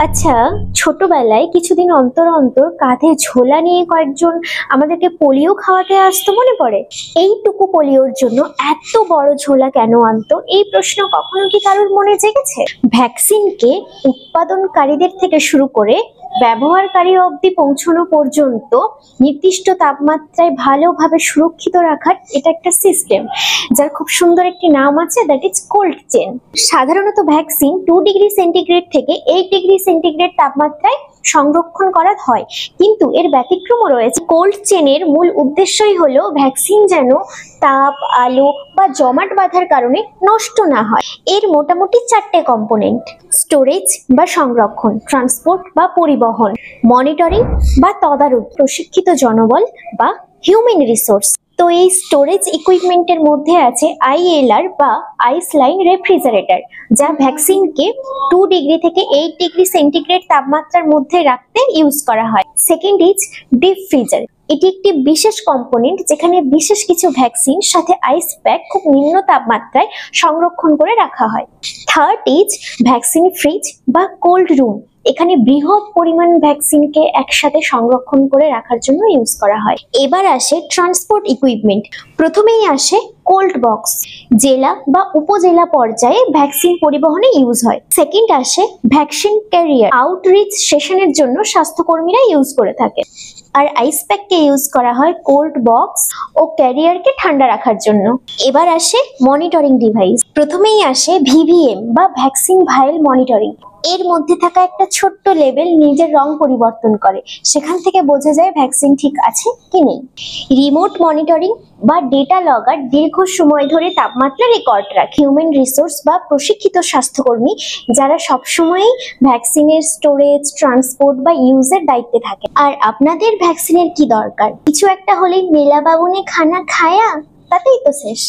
আচ্ছা, ছোটবেলায় কিছুদিন অন্তর অন্তর কাঁধে ঝোলা নিয়ে কয়েকজন আমাদেরকে পোলিও খাওয়াতে আসতো, মনে পড়ে? এইটুকু পোলিওর জন্য এত বড় ঝোলা কেন আনতো, এই প্রশ্ন কখনো কি কারোর মনে জেগেছে? ভ্যাকসিনকে উৎপাদনকারীদের থেকে শুরু করে ব্যবহারকারী অবধি পৌঁছানো পর্যন্ত নির্দিষ্ট তাপমাত্রায় ভালোভাবে সুরক্ষিত রাখার এটা একটা সিস্টেম, যার খুব সুন্দর একটি নাম আছে, দ্যাট ইজ কোল্ড চেন। সাধারণত ভ্যাকসিন 2 ডিগ্রি সেন্টিগ্রেড থেকে 8 ডিগ্রি সেন্টিগ্রেড তাপমাত্রায় সংরক্ষণ করা হয়, কিন্তু এর ব্যতিক্রমও রয়েছে। কোল্ড চেনের মূল উদ্দেশ্যই হলো ভ্যাকসিন যেন তাপ, আলো বা জমাট বাঁধার কারণে নষ্ট না হয়। এর মোটামুটি 4টে কম্পোনেন্ট: স্টোরেজ বা সংরক্ষণ, ট্রান্সপোর্ট বা পরিবহন, মনিটরিং বা তদারক, প্রশিক্ষিত জনবল বা হিউম্যান রিসোর্স। তো এই স্টোরেজ ইকুইপমেন্টের মধ্যে আছে ILR বা আইস লাইন রেফ্রিজারেটর, যা ভ্যাকসিনকে 2 ডিগ্রি থেকে 8 ডিগ্রি সেন্টিগ্রেড তাপমাত্রার মধ্যে রাখতে ইউজ করা হয়। Second is deep freezer. এটি একটি বিশেষ কম্পোনেন্ট যেখানে বিশেষ কিছু ভ্যাকসিন সাথে আইস প্যাক খুব নিম্ন তাপমাত্রায় সংরক্ষণ করে রাখা হয়। থার্ড ইজ ভ্যাকসিন ফ্রিজ বা কোল্ড রুম। এখানে বৃহৎ পরিমাণ ভ্যাকসিনকে একসাথে সংরক্ষণ করে রাখার জন্য ইউজ করা হয়। এবার আসে ট্রান্সপোর্ট ইকুইপমেন্ট। প্রথমেই আসে কোল্ড বক্স, জেলা বা উপজেলা পর্যায়ে ভ্যাকসিন পরিবহনে ইউজ হয়। সেকেন্ড আসে ভ্যাকসিন ক্যারিয়ার, আউটরিচ সেশনের জন্য স্বাস্থ্যকর্মীরা ইউজ করে থাকে। আর আইস প্যাককে ইউজ করা হয় কোল্ড বক্স ও ক্যারিয়ারকে ঠান্ডা রাখার জন্য। এবার আসে মনিটরিং ডিভাইস। প্রথমেই আসে VVM বা ভ্যাকসিন ভাইল মনিটরিং। এর মধ্যে থাকা একটা ছোট্ট লেবেল নিজের রং পরিবর্তন করে, সেখান থেকে বোঝা যায় ভ্যাকসিন ঠিক আছে কি নেই। রিমোট মনিটরিং বা ডেটা লগার দীর্ঘ সময় ধরে তাপমাত্রা রেকর্ড রাখে। হিউম্যান রিসোর্স বা প্রশিক্ষিত স্বাস্থ্যকর্মী যারা সবসময়ই ভ্যাকসিনের স্টোরেজ, ট্রান্সপোর্ট বা ইউজের দায়িত্বে থাকে। আর আপনাদের ভ্যাকসিনের কি দরকার? কিছু একটা হলেই মেলা বাবুনে খানা খায়া, তাতেই তো শেষ।